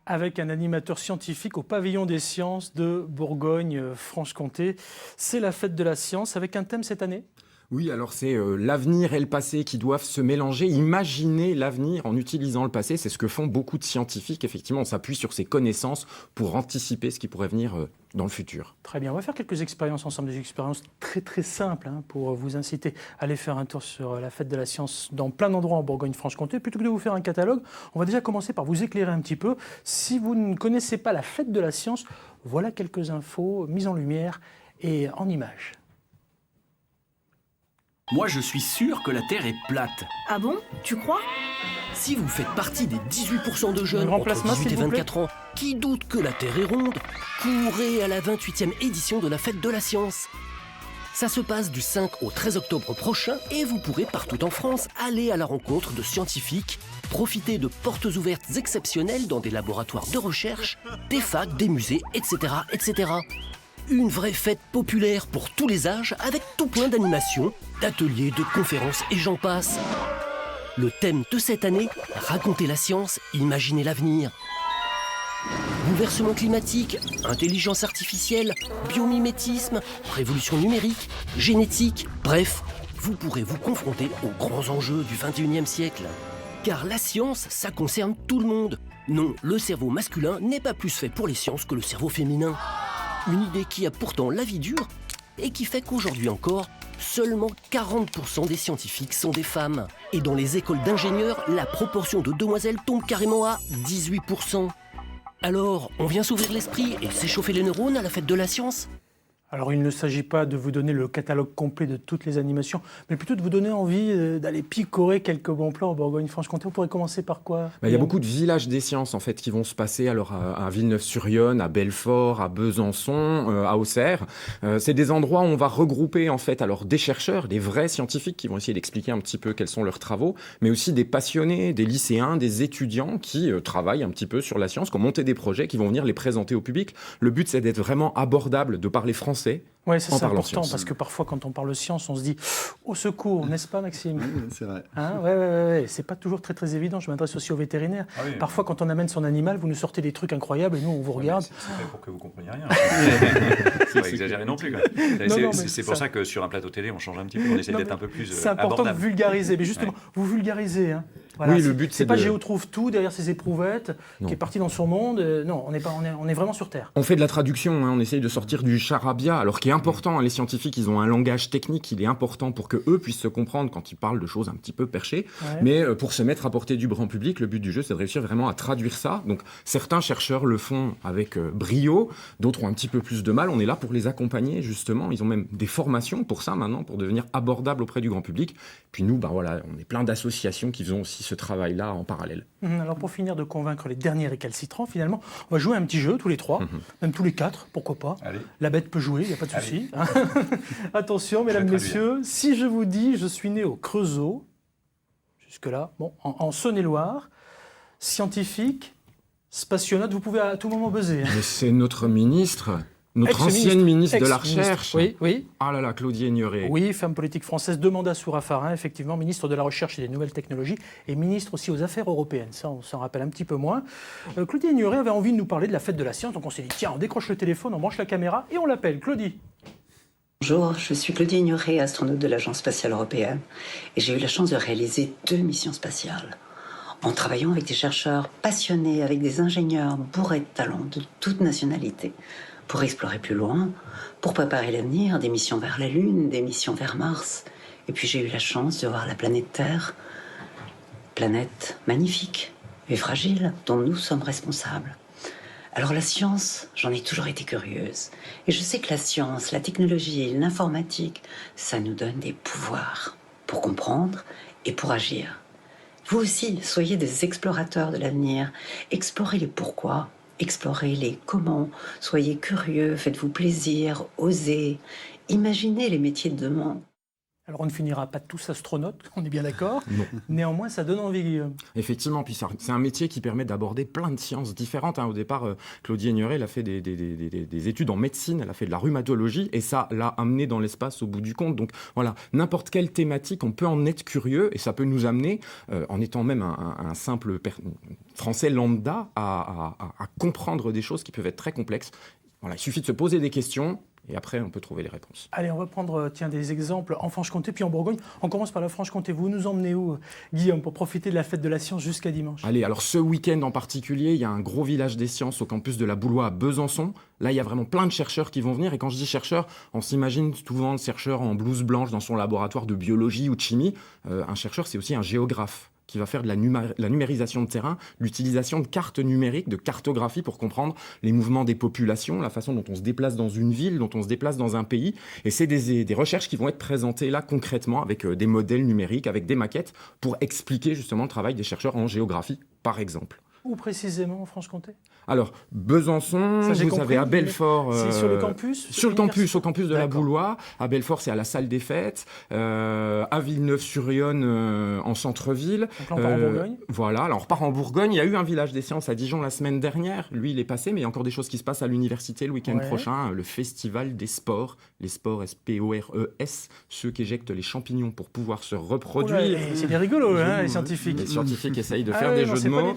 avec un animateur scientifique au pavillon des sciences de Bourgogne-Franche-Comté. C'est la fête de la science avec un thème cette année ? Oui, alors c'est l'avenir et le passé qui doivent se mélanger. Imaginer l'avenir en utilisant le passé, c'est ce que font beaucoup de scientifiques. Effectivement, on s'appuie sur ces connaissances pour anticiper ce qui pourrait venir dans le futur. Très bien, on va faire quelques expériences ensemble, des expériences très très simples pour vous inciter à aller faire un tour sur la fête de la science dans plein d'endroits en Bourgogne-Franche-Comté. Plutôt que de vous faire un catalogue, on va déjà commencer par vous éclairer un petit peu. Si vous ne connaissez pas la fête de la science, voilà quelques infos mises en lumière et en images. Moi, je suis sûr que la Terre est plate. Ah bon? Tu crois? Si vous faites partie des 18% de jeunes grand entre plasma, 18 et s'il vous plaît. 24 ans qui doutent que la Terre est ronde, courez à la 28e édition de la Fête de la Science. Ça se passe du 5 au 13 octobre prochain et vous pourrez partout en France aller à la rencontre de scientifiques, profiter de portes ouvertes exceptionnelles dans des laboratoires de recherche, des facs, des musées, etc., etc. Une vraie fête populaire pour tous les âges avec tout plein d'animations, d'ateliers, de conférences et j'en passe. Le thème de cette année, raconter la science, imaginer l'avenir. Bouleversement climatique, intelligence artificielle, biomimétisme, révolution numérique, génétique, bref, vous pourrez vous confronter aux grands enjeux du 21e siècle. Car la science, ça concerne tout le monde. Non, le cerveau masculin n'est pas plus fait pour les sciences que le cerveau féminin. Une idée qui a pourtant la vie dure et qui fait qu'aujourd'hui encore, seulement 40% des scientifiques sont des femmes. Et dans les écoles d'ingénieurs, la proportion de demoiselles tombe carrément à 18%. Alors, on vient s'ouvrir l'esprit et s'échauffer les neurones à la fête de la science ? Alors il ne s'agit pas de vous donner le catalogue complet de toutes les animations, mais plutôt de vous donner envie d'aller picorer quelques bons plans en Bourgogne-Franche-Comté. On pourrait commencer par quoi ? Il y a beaucoup de villages des sciences en fait qui vont se passer alors à Villeneuve-sur-Yonne, à Belfort, à Besançon, à Auxerre. C'est des endroits où on va regrouper en fait alors des chercheurs, des vrais scientifiques qui vont essayer d'expliquer un petit peu quels sont leurs travaux, mais aussi des passionnés, des lycéens, des étudiants qui travaillent un petit peu sur la science, qui ont monté des projets, qui vont venir les présenter au public. Le but c'est d'être vraiment abordable, de parler français. Oui, c'est important science. parce que parfois quand on parle science, on se dit au secours, n'est-ce pas Maxime ? Oui, c'est vrai. Hein, ouais. C'est pas toujours très très évident. Je m'adresse aussi aux vétérinaires. Ah oui. Parfois, quand on amène son animal, vous nous sortez des trucs incroyables et nous on vous regarde. C'est fait pour que vous compreniez rien. C'est pas exagéré non plus. C'est pour ça que sur un plateau télé, on change un petit peu, on essaie d'être un peu plus C'est important abordable. de vulgariser. Mais justement, vous vulgarisez. Hein. Voilà, Oui, le but, c'est c'est pas de- Géo trouve tout derrière ses éprouvettes, qui est parti dans son monde. Non, on est vraiment sur Terre. On fait de la traduction, on essaye de sortir du charabia, alors qui est important, les scientifiques, ils ont un langage technique, il est important pour que eux puissent se comprendre quand ils parlent de choses un petit peu perchées, Ouais. mais pour se mettre à portée du grand public, le but du jeu, c'est de réussir vraiment à traduire ça. Donc certains chercheurs le font avec brio, d'autres ont un petit peu plus de mal, on est là pour les accompagner justement, ils ont même des formations pour ça maintenant, pour devenir abordables auprès du grand public. Puis nous, on est plein d'associations qui font aussi ce travail-là en parallèle. Alors pour finir de convaincre les derniers récalcitrants, finalement, on va jouer à un petit jeu tous les trois, même tous les quatre, pourquoi pas. Allez. La bête peut jouer, il n'y a pas de Allez. souci. Attention, mesdames, vais messieurs, si je vous dis je suis né au Creusot, jusque-là, en Saône-et-Loire, scientifique, spationaute, vous pouvez à tout moment buzzer. Hein. Mais c'est notre ministre, notre Ex-ministre. ancienne ministre de la Ex-ministre. Recherche. Oui. Ah là là, Claudie Aigneret. Oui, femme politique française, deux mandats sous Raffarin, effectivement, ministre de la Recherche et des Nouvelles Technologies et ministre aussi aux Affaires européennes. Ça, on s'en rappelle un petit peu moins. Claudie Aigneret avait envie de nous parler de la fête de la science, donc on s'est dit, tiens, on décroche le téléphone, on branche la caméra et on l'appelle. Claudie. Bonjour, je suis Claudie Aigneret, astronaute de l'Agence spatiale européenne, et j'ai eu la chance de réaliser 2 missions spatiales. En travaillant avec des chercheurs passionnés, avec des ingénieurs bourrés de talents de toute nationalité, pour explorer plus loin, pour préparer l'avenir, des missions vers la Lune, des missions vers Mars. Et puis j'ai eu la chance de voir la planète Terre, planète magnifique et fragile, dont nous sommes responsables. Alors la science, j'en ai toujours été curieuse. Et je sais que la science, la technologie, l'informatique, ça nous donne des pouvoirs pour comprendre et pour agir. Vous aussi, soyez des explorateurs de l'avenir. Explorez les pourquoi, explorez les comment. Soyez curieux, faites-vous plaisir, osez. Imaginez les métiers de demain. Alors on ne finira pas tous astronautes, on est bien d'accord. Non. Néanmoins, ça donne envie, Guillaume. Effectivement, puis c'est un métier qui permet d'aborder plein de sciences différentes. Au départ, Claudie Aigneret, elle a fait des études en médecine, elle a fait de la rhumatologie, et ça l'a amené dans l'espace au bout du compte. Donc voilà, n'importe quelle thématique, on peut en être curieux, et ça peut nous amener, en étant même un simple français lambda à comprendre des choses qui peuvent être très complexes. Voilà, il suffit de se poser des questions et après on peut trouver les réponses. Allez, on va prendre des exemples en Franche-Comté puis en Bourgogne. On commence par la Franche-Comté. Vous nous emmenez où, Guillaume, pour profiter de la fête de la science jusqu'à dimanche? Allez, alors ce week-end en particulier, il y a un gros village des sciences au campus de la Boulois à Besançon. Là, il y a vraiment plein de chercheurs qui vont venir. Et quand je dis chercheurs, on s'imagine souvent le chercheur en blouse blanche dans son laboratoire de biologie ou de chimie. Un chercheur, c'est aussi un géographe qui va faire de la numérisation de terrain, l'utilisation de cartes numériques, de cartographie pour comprendre les mouvements des populations, la façon dont on se déplace dans une ville, dont on se déplace dans un pays. Et c'est des recherches qui vont être présentées là concrètement avec des modèles numériques, avec des maquettes pour expliquer justement le travail des chercheurs en géographie, par exemple. Où précisément en Franche-Comté? Alors, Besançon, ça, vous avez à Belfort... C'est sur le campus? Sur le campus, au campus de la Boulois. À Belfort, c'est à la salle des fêtes. À Villeneuve-sur-Yonne, en centre-ville. Donc là, on part en Bourgogne. Voilà, alors on repart en Bourgogne. Il y a eu un village des sciences à Dijon la semaine dernière. Lui, il est passé, mais il y a encore des choses qui se passent à l'université le week-end prochain. Le festival des sports. Les sports S-P-O-R-E-S, ceux qui éjectent les champignons pour pouvoir se reproduire. C'est des rigolos, hein, les scientifiques. Les scientifiques essayent de faire des jeux de mots.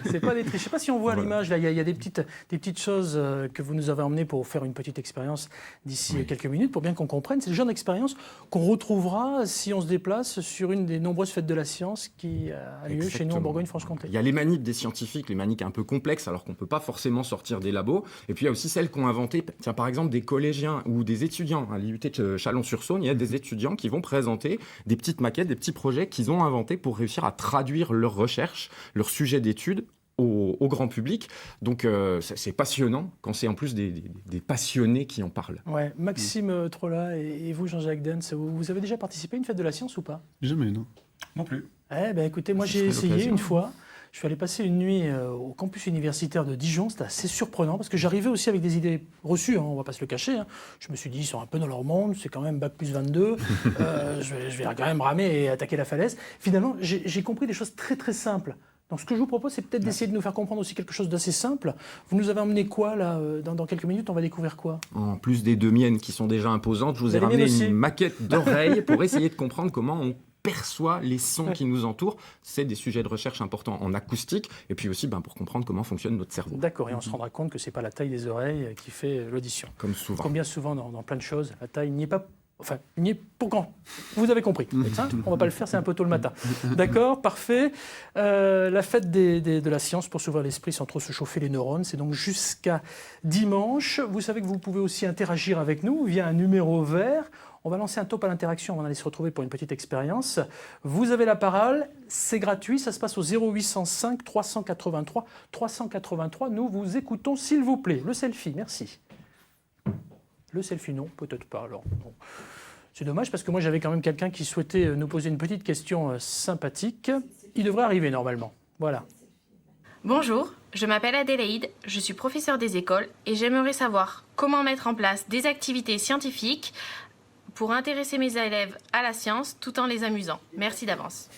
C'est pas des tristes. Je ne sais pas si on voit l'image, là, il y a des petites choses que vous nous avez emmenées pour faire une petite expérience d'ici quelques minutes, pour bien qu'on comprenne. C'est le genre d'expérience qu'on retrouvera si on se déplace sur une des nombreuses fêtes de la science qui a lieu chez nous en Bourgogne-Franche-Comté. Il y a les manips des scientifiques, les manips un peu complexes, alors qu'on ne peut pas forcément sortir des labos. Et puis il y a aussi celles qu'ont inventé, tiens, par exemple, des collégiens ou des étudiants à l'IUT de Chalon-sur-Saône. Il y a des étudiants qui vont présenter des petites maquettes, des petits projets qu'ils ont inventés pour réussir à traduire leurs recherches, leurs sujets d'études au grand public. Donc c'est passionnant quand c'est en plus des passionnés qui en parlent. Ouais. Maxime Trolla et vous, Jean-Jacques Dens, vous avez déjà participé à une fête de la science ou pas? Jamais, non. Non plus. Écoutez, moi j'ai essayé une fois. Je suis allé passer une nuit au campus universitaire de Dijon. C'était assez surprenant parce que j'arrivais aussi avec des idées reçues, on ne va pas se le cacher. Je me suis dit, ils sont un peu dans leur monde, c'est quand même bac plus 22, je vais quand même ramer et attaquer la falaise. Finalement, j'ai compris des choses très très simples. Donc ce que je vous propose, c'est peut-être d'essayer de nous faire comprendre aussi quelque chose d'assez simple. Vous nous avez emmené quoi là dans quelques minutes, on va découvrir quoi? En plus des deux miennes qui sont déjà imposantes, je vous ai ramené une maquette d'oreille pour essayer de comprendre comment on perçoit les sons qui nous entourent. C'est des sujets de recherche importants en acoustique et puis aussi pour comprendre comment fonctionne notre cerveau. D'accord, et on se rendra compte que ce n'est pas la taille des oreilles qui fait l'audition. Comme souvent. Comme bien souvent dans plein de choses, la taille n'y est pas... Enfin, il n'y est pour quand? Vous avez compris. On ne va pas le faire, c'est un peu tôt le matin. D'accord, parfait. La fête de la science pour s'ouvrir l'esprit sans trop se chauffer les neurones, c'est donc jusqu'à dimanche. Vous savez que vous pouvez aussi interagir avec nous via un numéro vert. On va lancer un top à l'interaction, on va aller se retrouver pour une petite expérience. Vous avez la parole, c'est gratuit, ça se passe au 0805 383 383. Nous vous écoutons, s'il vous plaît. Le selfie, merci. Le selfie, non, peut-être pas. Alors, bon. C'est dommage parce que moi, j'avais quand même quelqu'un qui souhaitait nous poser une petite question sympathique. Il devrait arriver normalement. Voilà. Bonjour, je m'appelle Adélaïde, je suis professeure des écoles et j'aimerais savoir comment mettre en place des activités scientifiques pour intéresser mes élèves à la science tout en les amusant. Merci d'avance.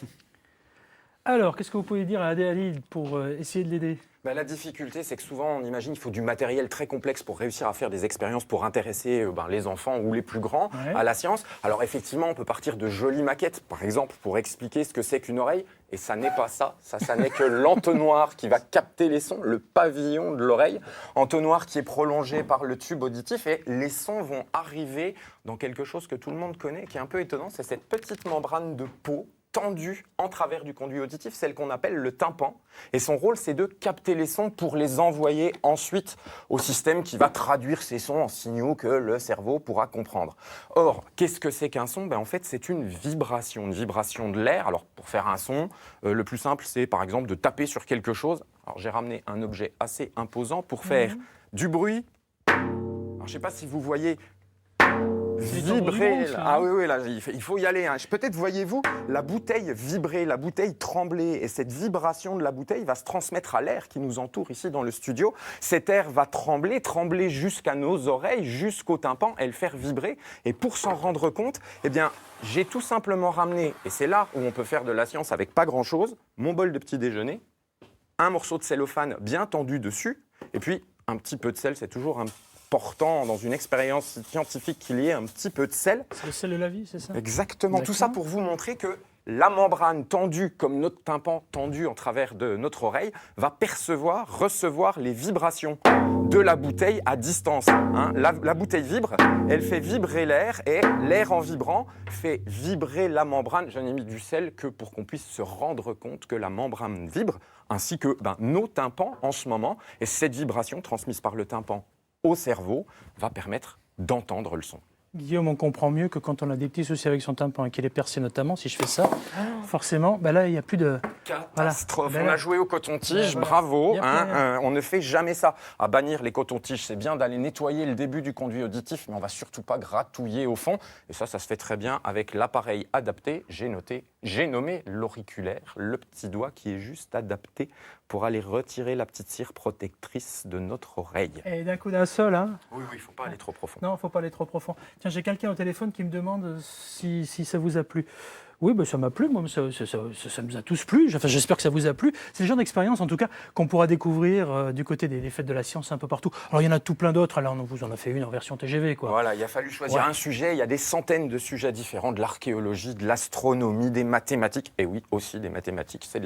Alors, qu'est-ce que vous pouvez dire à Adélaïde pour essayer de l'aider ? La difficulté, c'est que souvent, on imagine qu'il faut du matériel très complexe pour réussir à faire des expériences pour intéresser les enfants ou les plus grands à la science. Alors effectivement, on peut partir de jolies maquettes, par exemple, pour expliquer ce que c'est qu'une oreille. Et ça n'est pas ça. Ça n'est que l'entonnoir qui va capter les sons, le pavillon de l'oreille. Entonnoir qui est prolongé par le tube auditif. Et les sons vont arriver dans quelque chose que tout le monde connaît, qui est un peu étonnant. C'est cette petite membrane de peau tendue en travers du conduit auditif, celle qu'on appelle le tympan. Et son rôle, c'est de capter les sons pour les envoyer ensuite au système qui va traduire ces sons en signaux que le cerveau pourra comprendre. Or, qu'est-ce que c'est qu'un son ? En fait, c'est une vibration de l'air. Alors, pour faire un son, le plus simple, c'est par exemple de taper sur quelque chose. Alors, j'ai ramené un objet assez imposant pour faire du bruit. Alors, je ne sais pas si vous voyez... vibrer. Ah oui, là, il faut y aller. Peut-être voyez-vous la bouteille vibrer, la bouteille trembler. Et cette vibration de la bouteille va se transmettre à l'air qui nous entoure ici dans le studio. Cet air va trembler jusqu'à nos oreilles, jusqu'au tympan et le faire vibrer. Et pour s'en rendre compte, j'ai tout simplement ramené, et c'est là où on peut faire de la science avec pas grand-chose, mon bol de petit déjeuner, un morceau de cellophane bien tendu dessus, et puis un petit peu de sel, c'est toujours important dans une expérience scientifique qu'il y ait un petit peu de sel. C'est le sel de la vie, c'est ça ? Exactement. Tout ça pour vous montrer que la membrane tendue, comme notre tympan tendu en travers de notre oreille, va recevoir les vibrations de la bouteille à distance. Hein. La bouteille vibre, elle fait vibrer l'air et l'air en vibrant fait vibrer la membrane. J'en ai mis du sel que pour qu'on puisse se rendre compte que la membrane vibre, ainsi que nos tympans en ce moment. Et cette vibration transmise par le tympan au cerveau va permettre d'entendre le son. Guillaume, on comprend mieux que quand on a des petits soucis avec son tympan et qu'il est percé notamment, si je fais ça, forcément, là, il n'y a plus de... Catastrophe. Voilà. On a joué au coton-tige, bravo. On ne fait jamais ça. À bannir les cotons-tiges, c'est bien d'aller nettoyer le début du conduit auditif, mais on ne va surtout pas gratouiller au fond. Et ça se fait très bien avec l'appareil adapté. J'ai nommé l'auriculaire, le petit doigt qui est juste adapté pour aller retirer la petite cire protectrice de notre oreille. Et d'un coup d'un seul, hein. Oui, il ne faut pas aller trop profond. Non, il ne faut pas aller trop profond. Tiens, j'ai quelqu'un au téléphone qui me demande si ça vous a plu. Oui, ça m'a plu, moi, ça nous a tous plu. Enfin, j'espère que ça vous a plu. C'est le genre d'expérience, en tout cas, qu'on pourra découvrir du côté des fêtes de la science un peu partout. Alors, il y en a tout plein d'autres. Là, on vous en a fait une en version TGV, quoi. Voilà, il a fallu choisir un sujet. Il y a des centaines de sujets différents, de l'archéologie, de l'astronomie, des mathématiques. Et oui, aussi des mathématiques, c'est de la